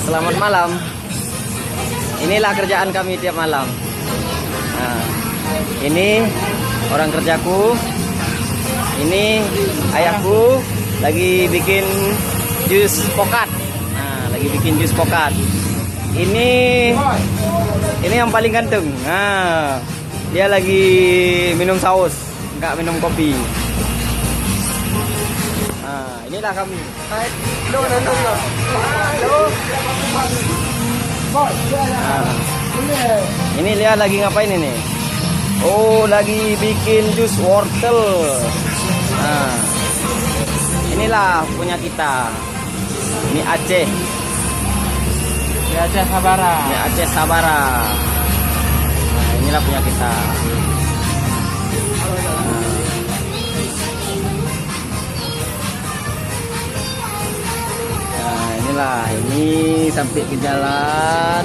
Selamat malam. Inilah kerjaan kami tiap malam. Nah, ini orang kerjaku. Ini ayahku lagi bikin jus pokat. Nah, lagi bikin jus pokat. Ini yang paling ganteng. Nah, dia lagi minum saus, nggak minum kopi. Nah, inilah kami. Nah, ini lihat lagi ngapain ini? Oh, lagi bikin jus wortel. Nah, inilah punya kita. Ini Aceh. Di Aceh Sabara. Ini Aceh Sabara. Nah, inilah punya kita. Nah, inilah ini sampai ke jalan.